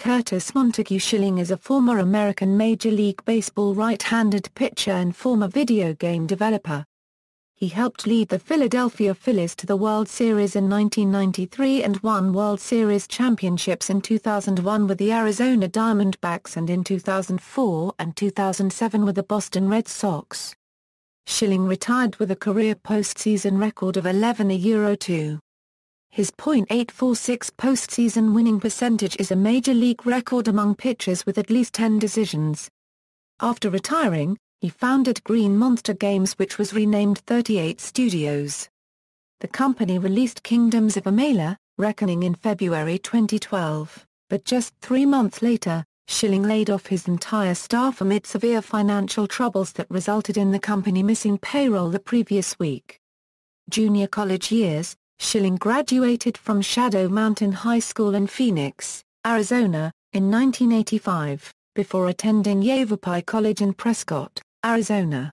Curtis Montague Schilling is a former American Major League Baseball right-handed pitcher and former video game developer. He helped lead the Philadelphia Phillies to the World Series in 1993 and won World Series championships in 2001 with the Arizona Diamondbacks and in 2004 and 2007 with the Boston Red Sox. Schilling retired with a career postseason record of 11-2. His .846 postseason winning percentage is a major league record among pitchers with at least 10 decisions. After retiring, he founded Green Monster Games, which was renamed 38 Studios. The company released Kingdoms of Amalur, Reckoning in February 2012, but just 3 months later, Schilling laid off his entire staff amid severe financial troubles that resulted in the company missing payroll the previous week. Junior college years: Schilling graduated from Shadow Mountain High School in Phoenix, Arizona, in 1985, before attending Yavapai College in Prescott, Arizona.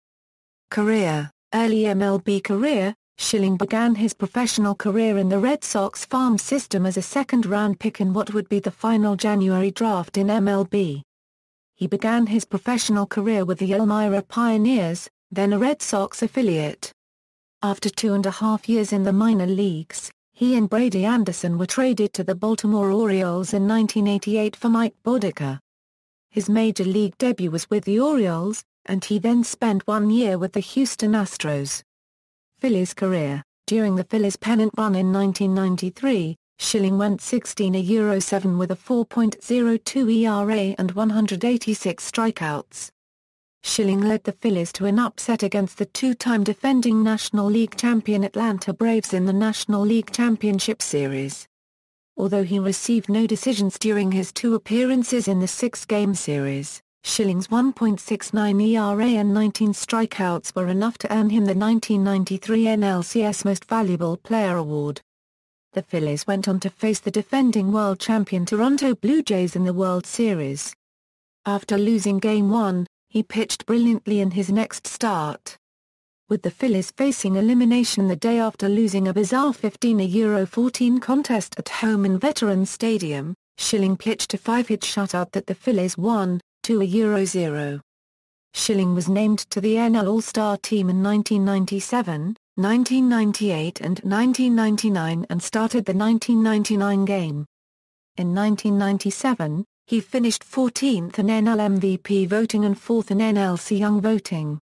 Career: early MLB career: Schilling began his professional career in the Red Sox farm system as a second-round pick in what would be the final January draft in MLB. He began his professional career with the Elmira Pioneers, then a Red Sox affiliate. After 2.5 years in the minor leagues, he and Brady Anderson were traded to the Baltimore Orioles in 1988 for Mike Boudica. His major league debut was with the Orioles, and he then spent 1 year with the Houston Astros. Phillies career: during the Phillies pennant run in 1993, Schilling went 16-7 with a 4.02 ERA and 186 strikeouts. Schilling led the Phillies to an upset against the two-time defending National League champion Atlanta Braves in the National League Championship Series. Although he received no decisions during his 2 appearances in the 6-game series, Schilling's 1.69 ERA and 19 strikeouts were enough to earn him the 1993 NLCS Most Valuable Player award. The Phillies went on to face the defending world champion Toronto Blue Jays in the World Series. After losing Game 1, he pitched brilliantly in his next start. With the Phillies facing elimination the day after losing a bizarre 15-14 contest at home in Veterans Stadium, Schilling pitched a 5-hit shutout that the Phillies won, 2-0. Schilling was named to the NL All-Star team in 1997, 1998 and 1999 and started the 1999 game. In 1997, he finished 14th in NL MVP voting and 4th in NL Cy Young voting.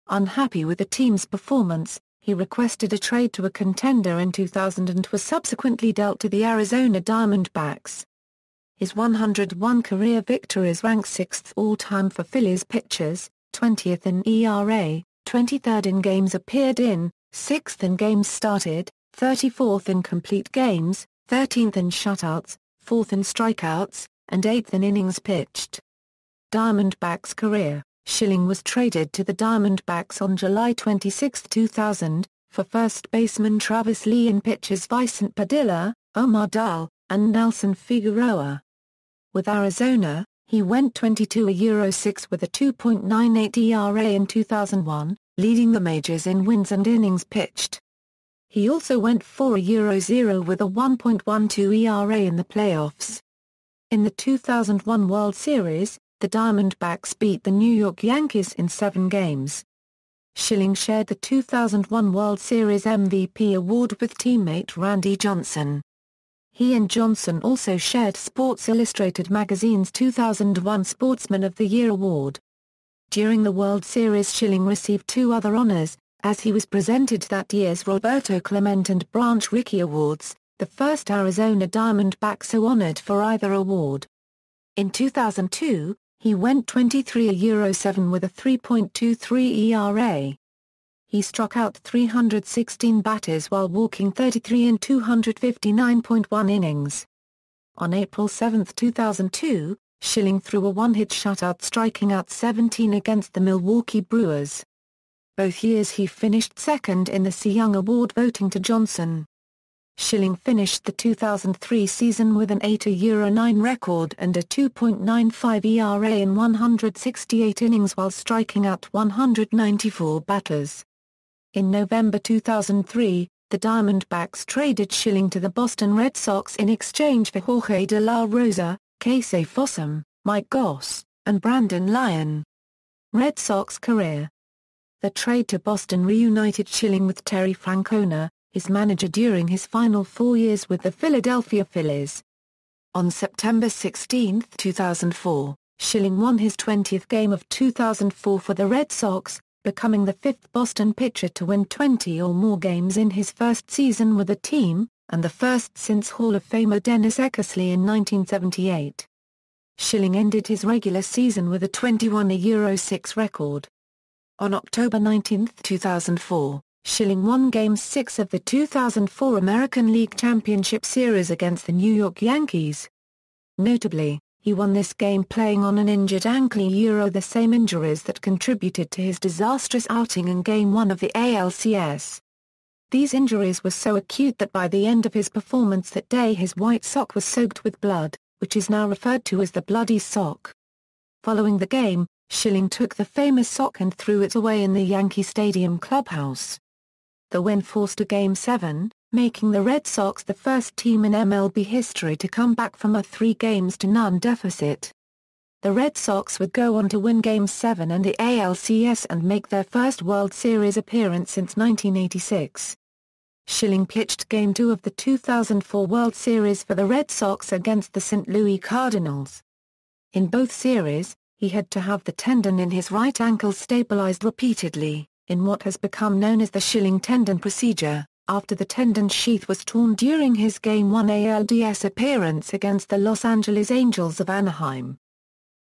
Unhappy with the team's performance, he requested a trade to a contender in 2000 and was subsequently dealt to the Arizona Diamondbacks. His 101 career victories rank 6th all-time for Phillies pitchers, 20th in ERA, 23rd in games appeared in, 6th in games started, 34th in complete games, 13th in shutouts, 4th in strikeouts, and 8th in innings pitched. Diamondbacks career: Schilling was traded to the Diamondbacks on July 26, 2000, for first baseman Travis Lee and pitchers Vicente Padilla, Omar Dahl, and Nelson Figueroa. With Arizona, he went 22-6 with a 2.98 ERA in 2001, leading the majors in wins and innings pitched. He also went 4-0 with a 1.12 ERA in the playoffs. In the 2001 World Series, the Diamondbacks beat the New York Yankees in 7 games. Schilling shared the 2001 World Series MVP award with teammate Randy Johnson. He and Johnson also shared Sports Illustrated magazine's 2001 Sportsman of the Year award. During the World Series, Schilling received 2 other honors, as he was presented that year's Roberto Clemente and Branch Rickey Awards, the first Arizona Diamondback so honored for either award. In 2002, he went 23-7 with a 3.23 ERA. He struck out 316 batters while walking 33 in 259.1 innings. On April 7, 2002, Schilling threw a 1-hit shutout striking out 17 against the Milwaukee Brewers. Both years he finished second in the Cy Young Award voting to Johnson. Schilling finished the 2003 season with an 8-9 record and a 2.95 ERA in 168 innings while striking out 194 batters. In November 2003, the Diamondbacks traded Schilling to the Boston Red Sox in exchange for Jorge de la Rosa, Casey Fossum, Mike Goss, and Brandon Lyon. Red Sox career. The trade to Boston reunited Schilling with Terry Francona, his manager during his final 4 years with the Philadelphia Phillies. On September 16, 2004, Schilling won his 20th game of 2004 for the Red Sox, becoming the fifth Boston pitcher to win 20 or more games in his first season with the team, and the first since Hall of Famer Dennis Eckersley in 1978. Schilling ended his regular season with a 21-6 record. On October 19, 2004, Schilling won Game 6 of the 2004 American League Championship Series against the New York Yankees. Notably, he won this game playing on an injured ankle, the same injuries that contributed to his disastrous outing in Game 1 of the ALCS. These injuries were so acute that by the end of his performance that day his white sock was soaked with blood, which is now referred to as the bloody sock. Following the game, Schilling took the famous sock and threw it away in the Yankee Stadium clubhouse. The win forced a Game 7, making the Red Sox the first team in MLB history to come back from a 3-0 deficit. The Red Sox would go on to win Game 7 and the ALCS and make their first World Series appearance since 1986. Schilling pitched Game 2 of the 2004 World Series for the Red Sox against the St. Louis Cardinals. In both series, he had to have the tendon in his right ankle stabilized repeatedly, in what has become known as the Schilling tendon procedure, after the tendon sheath was torn during his Game 1 ALDS appearance against the Los Angeles Angels of Anaheim.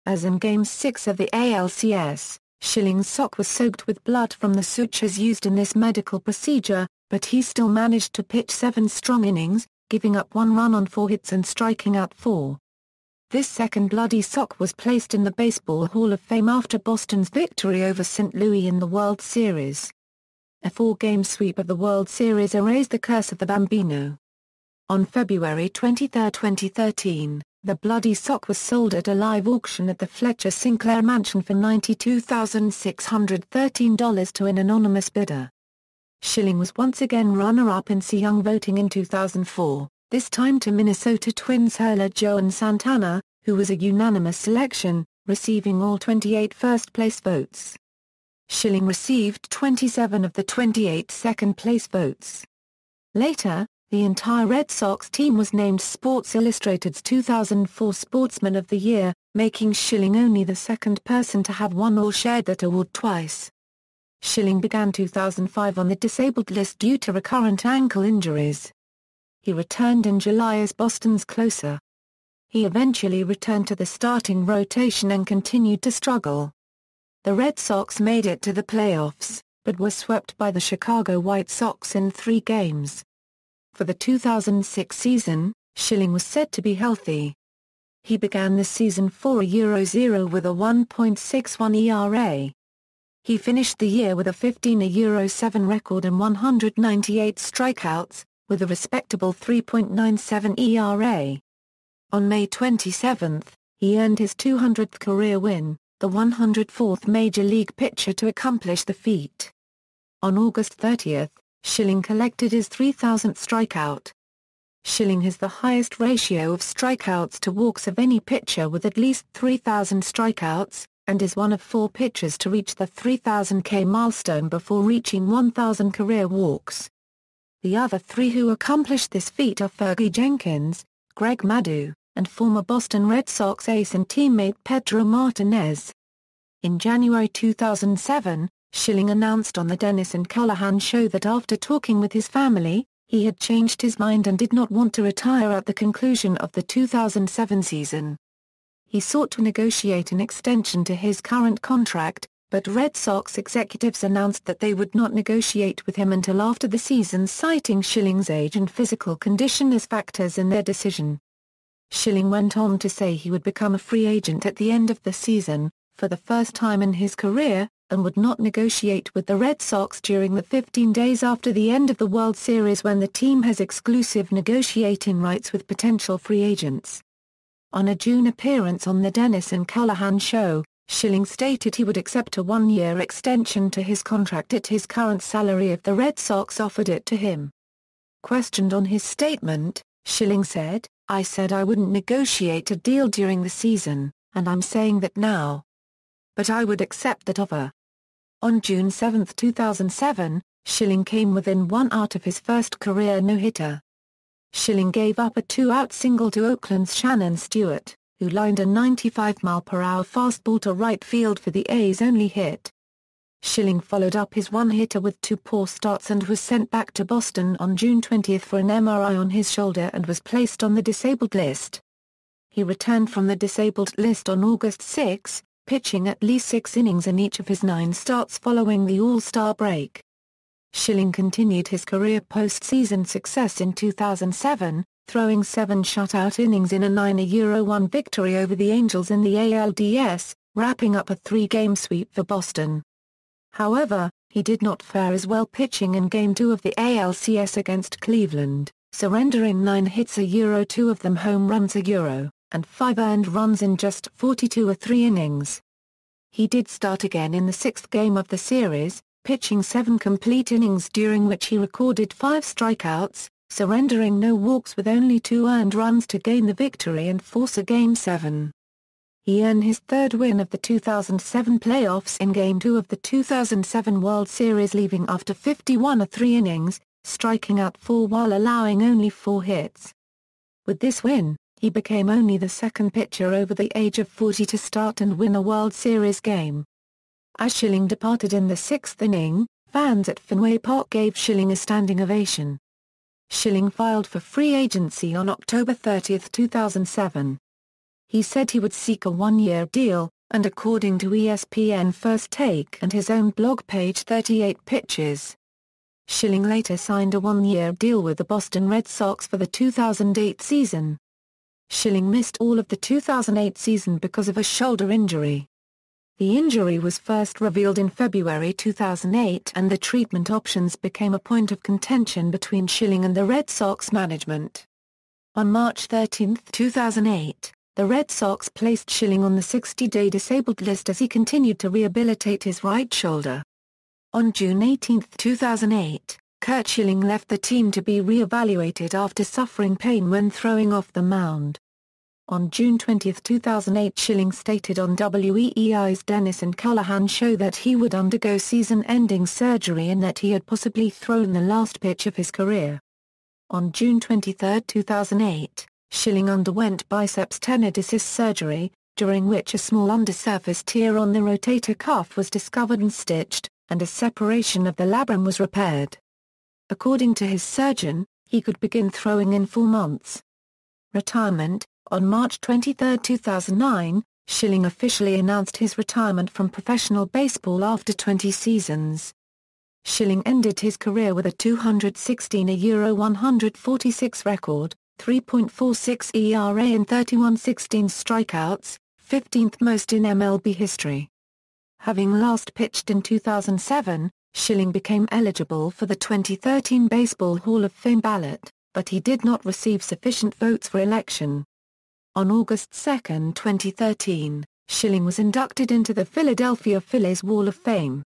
As in Game 6 of the ALCS, Schilling's sock was soaked with blood from the sutures used in this medical procedure, but he still managed to pitch 7 strong innings, giving up 1 run on 4 hits and striking out 4. This second bloody sock was placed in the Baseball Hall of Fame after Boston's victory over St. Louis in the World Series. A 4-game sweep of the World Series erased the curse of the Bambino. On February 23, 2013, the bloody sock was sold at a live auction at the Fletcher Sinclair Mansion for $92,613 to an anonymous bidder. Schilling was once again runner-up in Cy Young voting in 2004, this time to Minnesota Twins hurler Joan Santana, who was a unanimous selection, receiving all 28 first-place votes. Schilling received 27 of the 28 second-place votes. Later, the entire Red Sox team was named Sports Illustrated's 2004 Sportsman of the Year, making Schilling only the second person to have won or shared that award twice. Schilling began 2005 on the disabled list due to recurrent ankle injuries. He returned in July as Boston's closer. He eventually returned to the starting rotation and continued to struggle. The Red Sox made it to the playoffs, but were swept by the Chicago White Sox in 3 games. For the 2006 season, Schilling was said to be healthy. He began the season 4-0 with a 1.61 ERA. He finished the year with a 15-7 record and 198 strikeouts, with a respectable 3.97 ERA. On May 27, he earned his 200th career win, the 104th Major League pitcher to accomplish the feat. On August 30, Schilling collected his 3,000th strikeout. Schilling has the highest ratio of strikeouts to walks of any pitcher with at least 3,000 strikeouts, and is one of 4 pitchers to reach the 3,000 milestone before reaching 1,000 career walks. The other 3 who accomplished this feat are Fergie Jenkins, Greg Maddux, and former Boston Red Sox ace and teammate Pedro Martinez. In January 2007, Schilling announced on the Dennis and Callahan show that after talking with his family, he had changed his mind and did not want to retire at the conclusion of the 2007 season. He sought to negotiate an extension to his current contract, but Red Sox executives announced that they would not negotiate with him until after the season, citing Schilling's age and physical condition as factors in their decision. Schilling went on to say he would become a free agent at the end of the season, for the first time in his career, and would not negotiate with the Red Sox during the 15 days after the end of the World Series when the team has exclusive negotiating rights with potential free agents. On a June appearance on the Dennis and Callahan show, Schilling stated he would accept a 1-year extension to his contract at his current salary if the Red Sox offered it to him. Questioned on his statement, Schilling said, "I said I wouldn't negotiate a deal during the season, and I'm saying that now. But I would accept that offer." On June 7, 2007, Schilling came within 1 out of his first career no-hitter. Schilling gave up a 2-out single to Oakland's Shannon Stewart, who lined a 95-mile-per-hour fastball to right field for the A's only hit. Schilling followed up his one-hitter with 2 poor starts and was sent back to Boston on June 20 for an MRI on his shoulder and was placed on the disabled list. He returned from the disabled list on August 6, pitching at least 6 innings in each of his 9 starts following the All-Star break. Schilling continued his career postseason success in 2007, throwing 7 shutout innings in a 9-1 victory over the Angels in the ALDS, wrapping up a 3-game sweep for Boston. However, he did not fare as well pitching in Game 2 of the ALCS against Cleveland, surrendering 9 hits, 2 of them home runs, and 5 earned runs in just 42 innings. He did start again in the 6th game of the series, pitching 7 complete innings during which he recorded 5 strikeouts, surrendering no walks with only 2 earned runs to gain the victory and force a Game 7. He earned his 3rd win of the 2007 playoffs in Game 2 of the 2007 World Series, leaving after 51 innings, striking out 4 while allowing only 4 hits. With this win, he became only the 2nd pitcher over the age of 40 to start and win a World Series game. As Schilling departed in the 6th inning, fans at Fenway Park gave Schilling a standing ovation. Schilling filed for free agency on October 30, 2007. He said he would seek a 1-year deal, and according to ESPN First Take and his own blog page 38 Pitches. Schilling later signed a 1-year deal with the Boston Red Sox for the 2008 season. Schilling missed all of the 2008 season because of a shoulder injury. The injury was first revealed in February 2008 and the treatment options became a point of contention between Schilling and the Red Sox management. On March 13, 2008, the Red Sox placed Schilling on the 60-day disabled list as he continued to rehabilitate his right shoulder. On June 18, 2008, Curt Schilling left the team to be re-evaluated after suffering pain when throwing off the mound. On June 20, 2008, Schilling stated on WEEI's Dennis and Callahan show that he would undergo season-ending surgery and that he had possibly thrown the last pitch of his career. On June 23, 2008, Schilling underwent biceps tenodesis surgery, during which a small undersurface tear on the rotator cuff was discovered and stitched, and a separation of the labrum was repaired. According to his surgeon, he could begin throwing in 4 months. Retirement. On March 23, 2009, Schilling officially announced his retirement from professional baseball after 20 seasons. Schilling ended his career with a 216-146 record, 3.46 ERA and 31/16 strikeouts, 15th most in MLB history. Having last pitched in 2007, Schilling became eligible for the 2013 Baseball Hall of Fame ballot, but he did not receive sufficient votes for election. On August 2, 2013, Schilling was inducted into the Philadelphia Phillies Wall of Fame.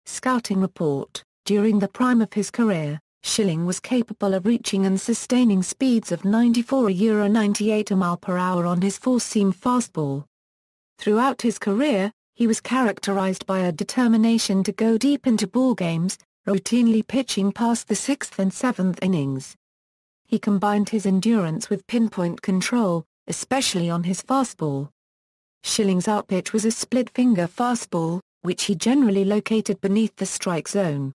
Scouting report: during the prime of his career, Schilling was capable of reaching and sustaining speeds of 94-98 mph on his four-seam fastball. Throughout his career, he was characterized by a determination to go deep into ballgames, routinely pitching past the 6th and 7th innings. He combined his endurance with pinpoint control, especially on his fastball. Schilling's outpitch was a split-finger fastball, which he generally located beneath the strike zone.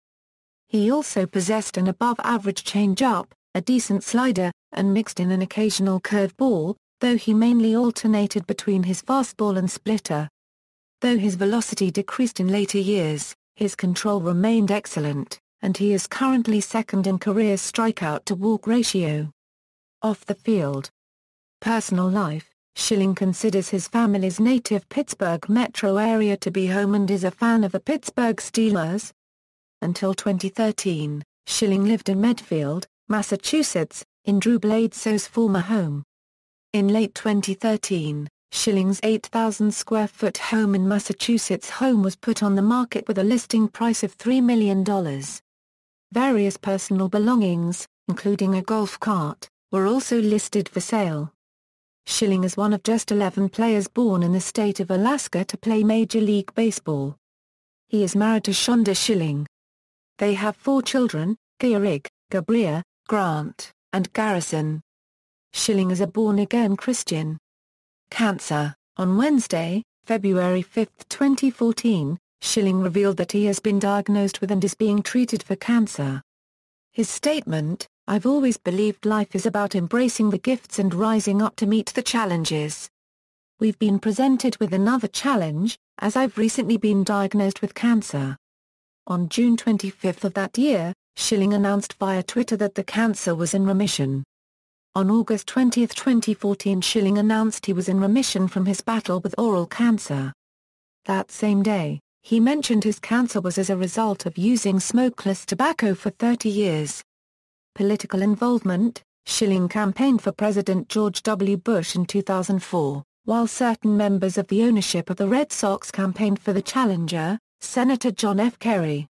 He also possessed an above-average changeup, a decent slider, and mixed in an occasional curveball, though he mainly alternated between his fastball and splitter. Though his velocity decreased in later years, his control remained excellent, and he is currently second in career strikeout-to-walk ratio. Off the field. Personal life: Schilling considers his family's native Pittsburgh metro area to be home and is a fan of the Pittsburgh Steelers. Until 2013, Schilling lived in Medfield, Massachusetts, in Drew Bledsoe's former home. In late 2013, Schilling's 8,000-square-foot home in Massachusetts home was put on the market with a listing price of $3 million. Various personal belongings, including a golf cart, were also listed for sale. Schilling is one of just 11 players born in the state of Alaska to play Major League Baseball. He is married to Shonda Schilling. They have 4 children, Gehrig, Gabriel, Grant, and Garrison. Schilling is a born-again Christian. Cancer. On Wednesday, February 5, 2014, Schilling revealed that he has been diagnosed with and is being treated for cancer. His statement, "I've always believed life is about embracing the gifts and rising up to meet the challenges. We've been presented with another challenge, as I've recently been diagnosed with cancer." On June 25 of that year, Schilling announced via Twitter that the cancer was in remission. On August 20, 2014, Schilling announced he was in remission from his battle with oral cancer. That same day, he mentioned his cancer was as a result of using smokeless tobacco for 30 years. Political involvement. Schilling campaigned for President George W. Bush in 2004, while certain members of the ownership of the Red Sox campaigned for the challenger, Senator John F. Kerry.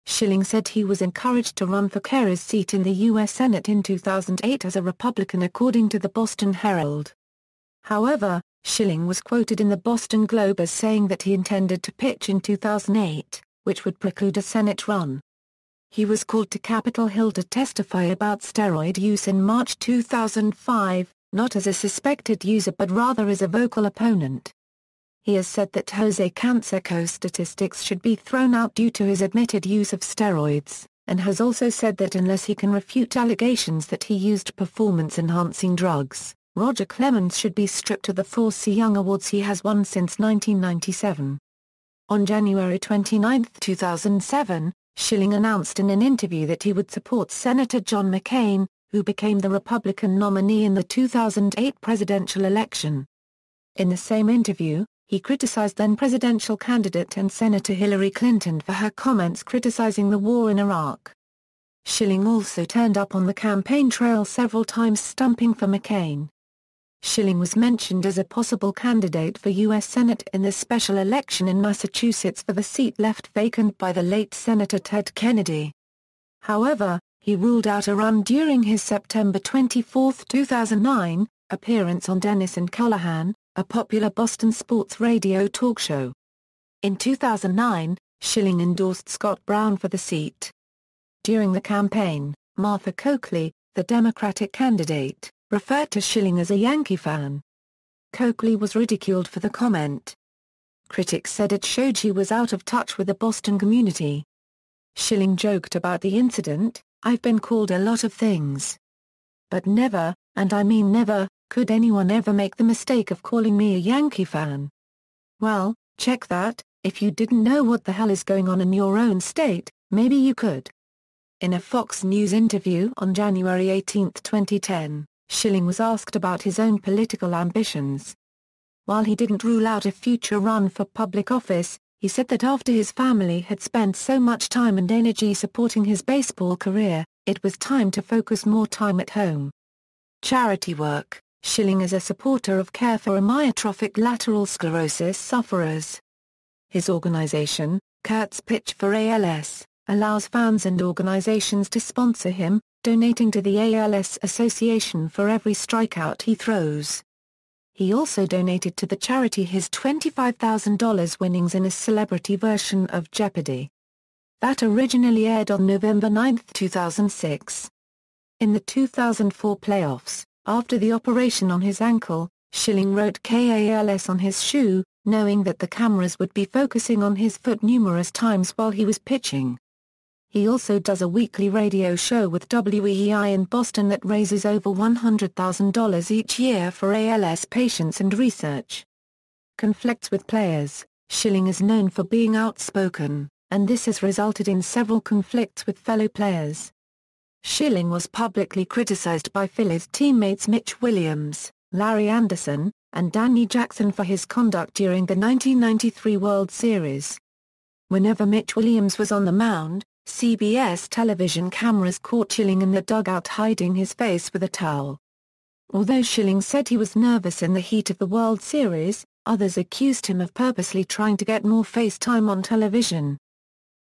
Schilling said he was encouraged to run for Kerry's seat in the U.S. Senate in 2008 as a Republican, according to the Boston Herald. However, Schilling was quoted in the Boston Globe as saying that he intended to pitch in 2008, which would preclude a Senate run. He was called to Capitol Hill to testify about steroid use in March 2005, not as a suspected user but rather as a vocal opponent. He has said that Jose Canseco's statistics should be thrown out due to his admitted use of steroids, and has also said that unless he can refute allegations that he used performance-enhancing drugs, Roger Clemens should be stripped of the 4 Cy Young Awards he has won since 1997. On January 29, 2007, Schilling announced in an interview that he would support Senator John McCain, who became the Republican nominee in the 2008 presidential election. In the same interview, he criticized then-presidential candidate and Senator Hillary Clinton for her comments criticizing the war in Iraq. Schilling also turned up on the campaign trail several times stumping for McCain. Schilling was mentioned as a possible candidate for U.S. Senate in the special election in Massachusetts for the seat left vacant by the late Senator Ted Kennedy. However, he ruled out a run during his September 24, 2009, appearance on Dennis and Callahan, a popular Boston sports radio talk show. In 2009, Schilling endorsed Scott Brown for the seat. During the campaign, Martha Coakley, the Democratic candidate, referred to Schilling as a Yankee fan. Coakley was ridiculed for the comment. Critics said it showed she was out of touch with the Boston community. Schilling joked about the incident, "I've been called a lot of things. But never, and I mean never, could anyone ever make the mistake of calling me a Yankee fan. Well, check that, if you didn't know what the hell is going on in your own state, maybe you could." In a Fox News interview on January 18, 2010, Schilling was asked about his own political ambitions. While he didn't rule out a future run for public office, he said that after his family had spent so much time and energy supporting his baseball career, it was time to focus more time at home. Charity work. Schilling is a supporter of Care for Amyotrophic Lateral Sclerosis sufferers. His organization, Kurt's Pitch for ALS, allows fans and organizations to sponsor him, donating to the ALS Association for every strikeout he throws. He also donated to the charity his $25,000 winnings in a celebrity version of Jeopardy! That originally aired on November 9, 2006. In the 2004 playoffs, after the operation on his ankle, Schilling wrote KALS on his shoe, knowing that the cameras would be focusing on his foot numerous times while he was pitching. He also does a weekly radio show with WEEI in Boston that raises over $100,000 each year for ALS patients and research. Conflicts with players. Schilling is known for being outspoken, and this has resulted in several conflicts with fellow players. Schilling was publicly criticized by Phillies teammates Mitch Williams, Larry Anderson, and Danny Jackson for his conduct during the 1993 World Series. Whenever Mitch Williams was on the mound, CBS television cameras caught Schilling in the dugout hiding his face with a towel. Although Schilling said he was nervous in the heat of the World Series, others accused him of purposely trying to get more face time on television.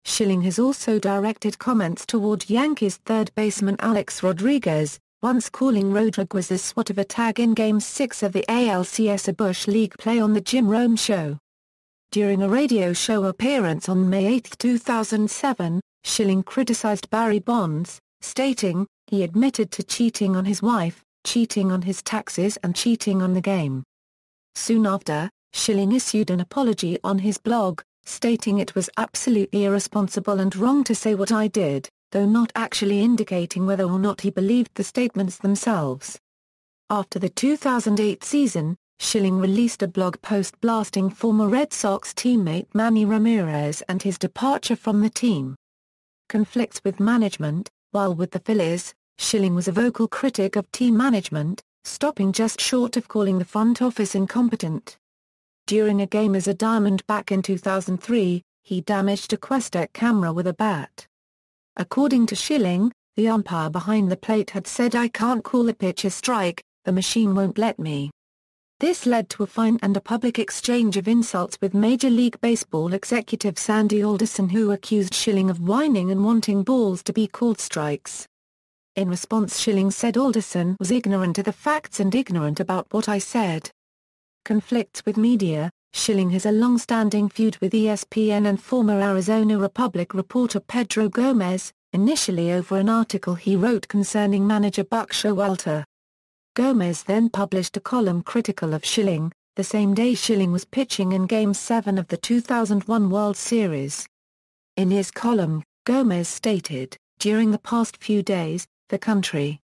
Schilling has also directed comments toward Yankees third baseman Alex Rodriguez, once calling Rodriguez's swat of a tag in Game 6 of the ALCS a Bush League play on the Jim Rome Show. During a radio show appearance on May 8, 2007, Schilling criticized Barry Bonds, stating, "He admitted to cheating on his wife, cheating on his taxes and cheating on the game." Soon after, Schilling issued an apology on his blog, stating it was absolutely irresponsible and wrong to say what I did, though not actually indicating whether or not he believed the statements themselves. After the 2008 season, Schilling released a blog post blasting former Red Sox teammate Manny Ramirez and his departure from the team. Conflicts with management. While with the Phillies, Schilling was a vocal critic of team management, stopping just short of calling the front office incompetent. During a game as a Diamondback in 2003, he damaged a Questec camera with a bat. According to Schilling, the umpire behind the plate had said, "I can't call the pitch a strike, the machine won't let me." This led to a fine and a public exchange of insults with Major League Baseball executive Sandy Alderson, who accused Schilling of whining and wanting balls to be called strikes. In response, Schilling said Alderson was ignorant of the facts and ignorant about what I said. Conflicts with media. Schilling has a long-standing feud with ESPN and former Arizona Republic reporter Pedro Gomez, initially over an article he wrote concerning manager Buck Showalter. Gomez then published a column critical of Schilling, the same day Schilling was pitching in Game 7 of the 2001 World Series. In his column, Gomez stated, "During the past few days, the country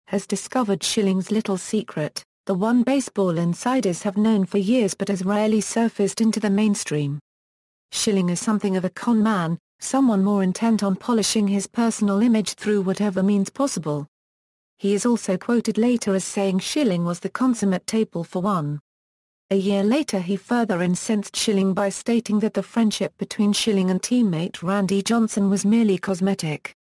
has discovered Schilling's little secret, the one baseball insiders have known for years but has rarely surfaced into the mainstream. Schilling is something of a con man, someone more intent on polishing his personal image through whatever means possible." He is also quoted later as saying Schilling was the consummate table for one. A year later he further incensed Schilling by stating that the friendship between Schilling and teammate Randy Johnson was merely cosmetic.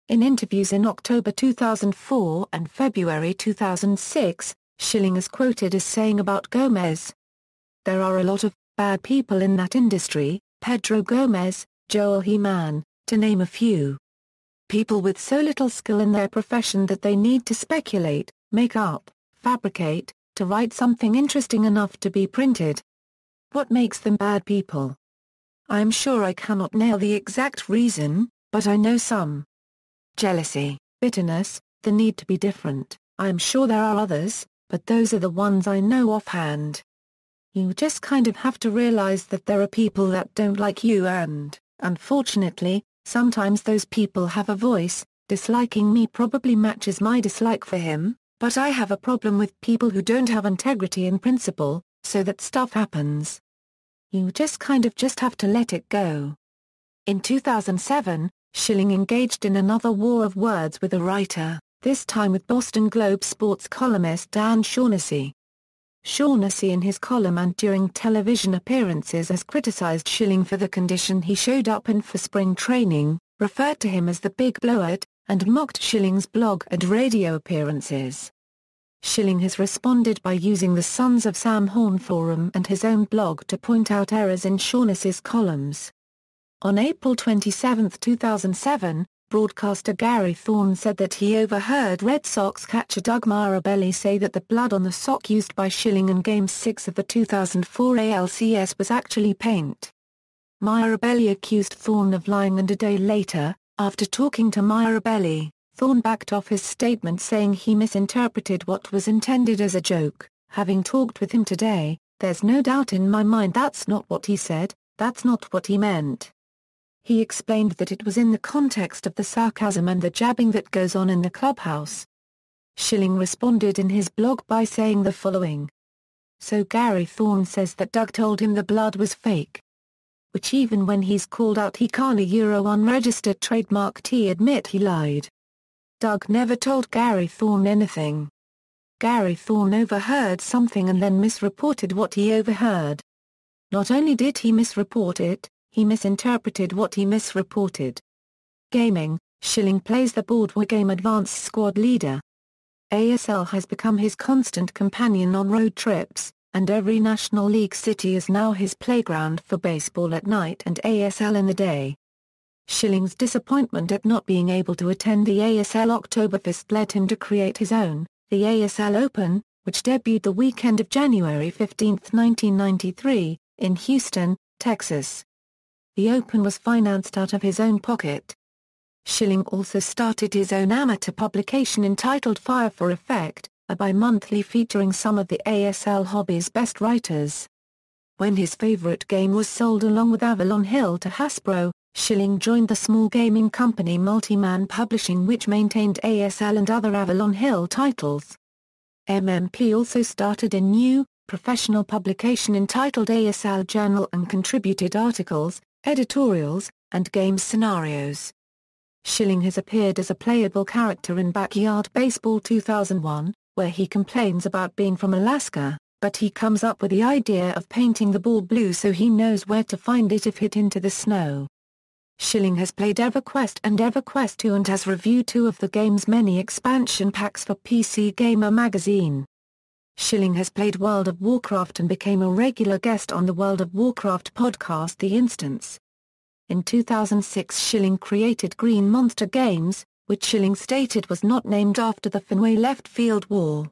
In interviews in October 2004 and February 2006, Schilling is quoted as saying about Gomez, "There are a lot of bad people in that industry, Pedro Gomez, Joel He-Man, to name a few. People with so little skill in their profession that they need to speculate, make up, fabricate, to write something interesting enough to be printed. What makes them bad people? I am sure I cannot nail the exact reason, but I know some. Jealousy, bitterness, the need to be different, I am sure there are others, but those are the ones I know offhand. You just kind of have to realize that there are people that don't like you and, unfortunately, sometimes those people have a voice. Disliking me probably matches my dislike for him, but I have a problem with people who don't have integrity and principle, so that stuff happens. You just kind of just have to let it go." In 2007, Schilling engaged in another war of words with a writer, this time with Boston Globe sports columnist Dan Shaughnessy. Shaughnessy in his column and during television appearances has criticized Schilling for the condition he showed up in for spring training, referred to him as the Big Blowout, and mocked Schilling's blog and radio appearances. Schilling has responded by using the Sons of Sam Horn forum and his own blog to point out errors in Shaughnessy's columns. On April 27, 2007, broadcaster Gary Thorne said that he overheard Red Sox catcher Doug Mirabelli say that the blood on the sock used by Schilling in Game 6 of the 2004 ALCS was actually paint. Mirabelli accused Thorne of lying, and a day later, after talking to Mirabelli, Thorne backed off his statement, saying he misinterpreted what was intended as a joke. "Having talked with him today, there's no doubt in my mind that's not what he said, that's not what he meant." He explained that it was in the context of the sarcasm and the jabbing that goes on in the clubhouse. Schilling responded in his blog by saying the following. "So Gary Thorne says that Doug told him the blood was fake. Which even when he's called out he can't unregistered trademark admit he lied. Doug never told Gary Thorne anything. Gary Thorne overheard something and then misreported what he overheard. Not only did he misreport it, he misinterpreted what he misreported." Gaming. Schilling plays the board war game advanced squad leader. ASL has become his constant companion on road trips, and every National League city is now his playground for baseball at night and ASL in the day. Schilling's disappointment at not being able to attend the ASL Oktoberfest led him to create his own, the ASL Open, which debuted the weekend of January 15, 1993, in Houston, Texas. The Open was financed out of his own pocket. Schilling also started his own amateur publication entitled Fire for Effect, a bi-monthly featuring some of the ASL hobby's best writers. When his favorite game was sold along with Avalon Hill to Hasbro, Schilling joined the small gaming company Multiman Publishing, which maintained ASL and other Avalon Hill titles. MMP also started a new, professional publication entitled ASL Journal and contributed articles, editorials, and game scenarios. Schilling has appeared as a playable character in Backyard Baseball 2001, where he complains about being from Alaska, but he comes up with the idea of painting the ball blue so he knows where to find it if hit into the snow. Schilling has played EverQuest and EverQuest 2 and has reviewed 2 of the game's many expansion packs for PC Gamer magazine. Schilling has played World of Warcraft and became a regular guest on the World of Warcraft podcast The Instance. In 2006 Schilling created Green Monster Games, which Schilling stated was not named after the Fenway Left Field Wall.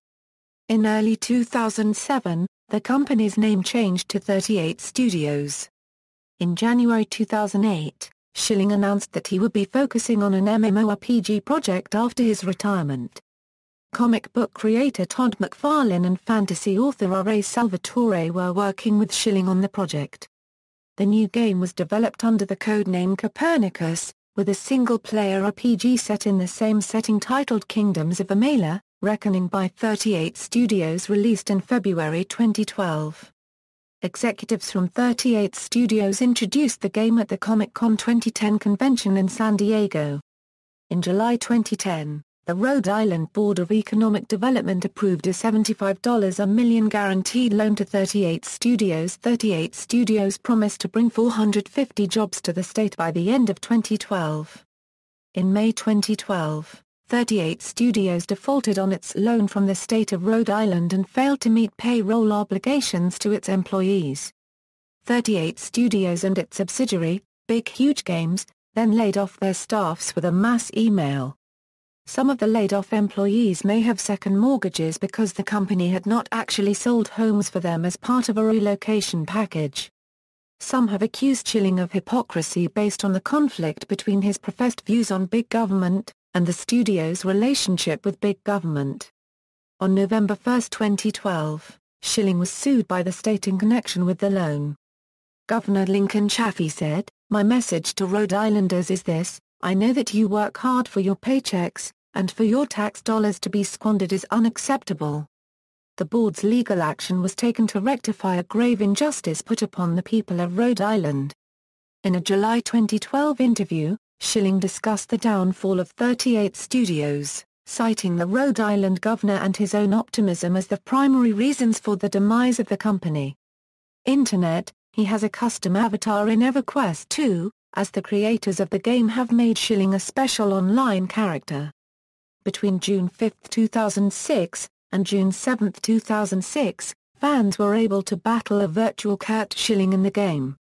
In early 2007, the company's name changed to 38 Studios. In January 2008, Schilling announced that he would be focusing on an MMORPG project after his retirement. Comic book creator Todd McFarlane and fantasy author R.A. Salvatore were working with Schilling on the project. The new game was developed under the codename Copernicus, with a single-player RPG set in the same setting titled Kingdoms of Amalur, Reckoning by 38 Studios, released in February 2012. Executives from 38 Studios introduced the game at the Comic-Con 2010 convention in San Diego. In July 2010, the Rhode Island Board of Economic Development approved a $75 a million guaranteed loan to 38 Studios. 38 Studios promised to bring 450 jobs to the state by the end of 2012. In May 2012, 38 Studios defaulted on its loan from the state of Rhode Island and failed to meet payroll obligations to its employees. 38 Studios and its subsidiary, Big Huge Games, then laid off their staffs with a mass email. Some of the laid-off employees may have second mortgages because the company had not actually sold homes for them as part of a relocation package. Some have accused Schilling of hypocrisy based on the conflict between his professed views on big government and the studio's relationship with big government. On November 1, 2012, Schilling was sued by the state in connection with the loan. Governor Lincoln Chafee said, "My message to Rhode Islanders is this: I know that you work hard for your paychecks, and for your tax dollars to be squandered is unacceptable." The board's legal action was taken to rectify a grave injustice put upon the people of Rhode Island. In a July 2012 interview, Schilling discussed the downfall of 38 Studios, citing the Rhode Island governor and his own optimism as the primary reasons for the demise of the company. Internet: he has a custom avatar in EverQuest 2, as the creators of the game have made Schilling a special online character. Between June 5, 2006, and June 7, 2006, fans were able to battle a virtual Curt Schilling in the game.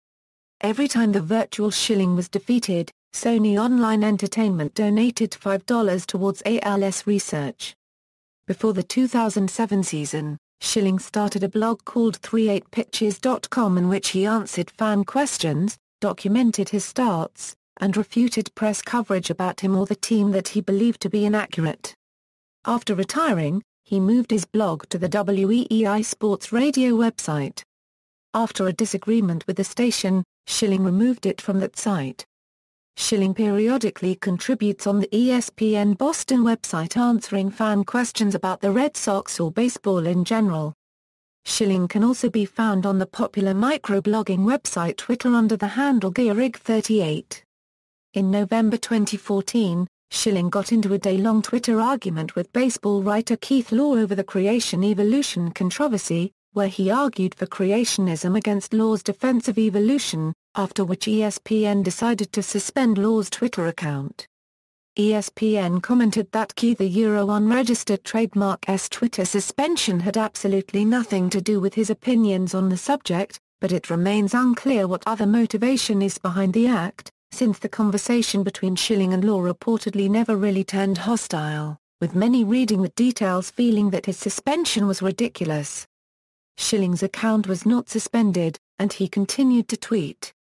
Every time the virtual Schilling was defeated, Sony Online Entertainment donated $5 towards ALS research. Before the 2007 season, Schilling started a blog called 38pitches.com in which he answered fan questions, documented his starts, and refuted press coverage about him or the team that he believed to be inaccurate. After retiring, he moved his blog to the WEEI Sports Radio website. After a disagreement with the station, Schilling removed it from that site. Schilling periodically contributes on the ESPN Boston website answering fan questions about the Red Sox or baseball in general. Schilling can also be found on the popular microblogging website Twitter under the handle Gearig38. In November 2014, Schilling got into a day-long Twitter argument with baseball writer Keith Law over the creation-evolution controversy, where he argued for creationism against Law's defense of evolution, after which ESPN decided to suspend Law's Twitter account. ESPN commented that the unregistered trademark's Twitter suspension had absolutely nothing to do with his opinions on the subject, but it remains unclear what other motivation is behind the act, since the conversation between Schilling and Law reportedly never really turned hostile, with many reading the details feeling that his suspension was ridiculous. Schilling's account was not suspended, and he continued to tweet.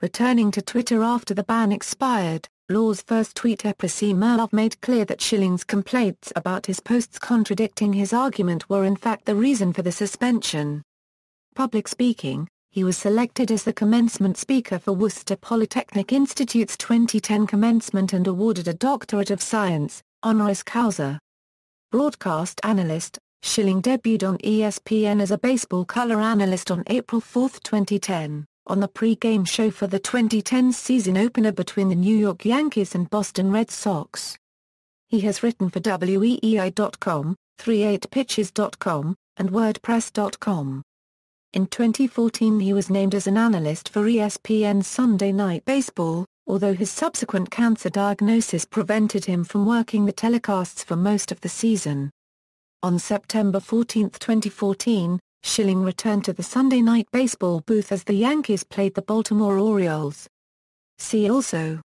Returning to Twitter after the ban expired, Law's first tweet made clear that Schilling's complaints about his posts contradicting his argument were in fact the reason for the suspension. Public speaking, he was selected as the commencement speaker for Worcester Polytechnic Institute's 2010 commencement and awarded a Doctorate of Science, honoris causa. Broadcast analyst, Schilling debuted on ESPN as a baseball color analyst on April 4, 2010, on the pre-game show for the 2010 season opener between the New York Yankees and Boston Red Sox. He has written for WEEI.com, 38pitches.com, and WordPress.com. In 2014 he was named as an analyst for ESPN's Sunday Night Baseball, although his subsequent cancer diagnosis prevented him from working the telecasts for most of the season. On September 14, 2014, Schilling returned to the Sunday Night Baseball booth as the Yankees played the Baltimore Orioles. See also: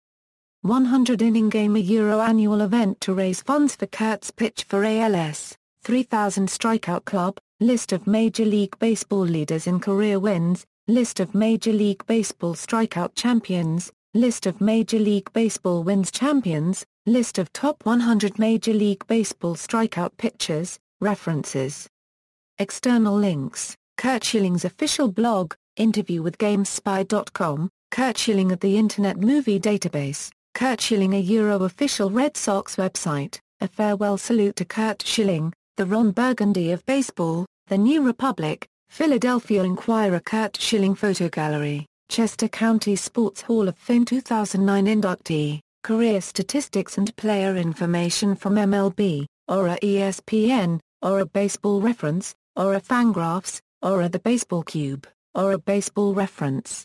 100-inning game, a Euro annual event to raise funds for Curt's pitch for ALS, 3,000 strikeout club, list of Major League Baseball leaders in career wins, list of Major League Baseball strikeout champions, list of Major League Baseball wins champions, list of top 100 Major League Baseball strikeout pitchers. References. External links: Curt Schilling's official blog, interview with GameSpy.com, Curt Schilling at the Internet Movie Database, Curt Schilling a Euro official Red Sox website, a farewell salute to Curt Schilling, the Ron Burgundy of baseball, The New Republic, Philadelphia Inquirer, Curt Schilling photo gallery, Chester County Sports Hall of Fame 2009 inductee, career statistics and player information from MLB, Aura ESPN, Aura Baseball Reference, Aura Fangraphs, Aura The Baseball Cube, Aura Baseball Reference.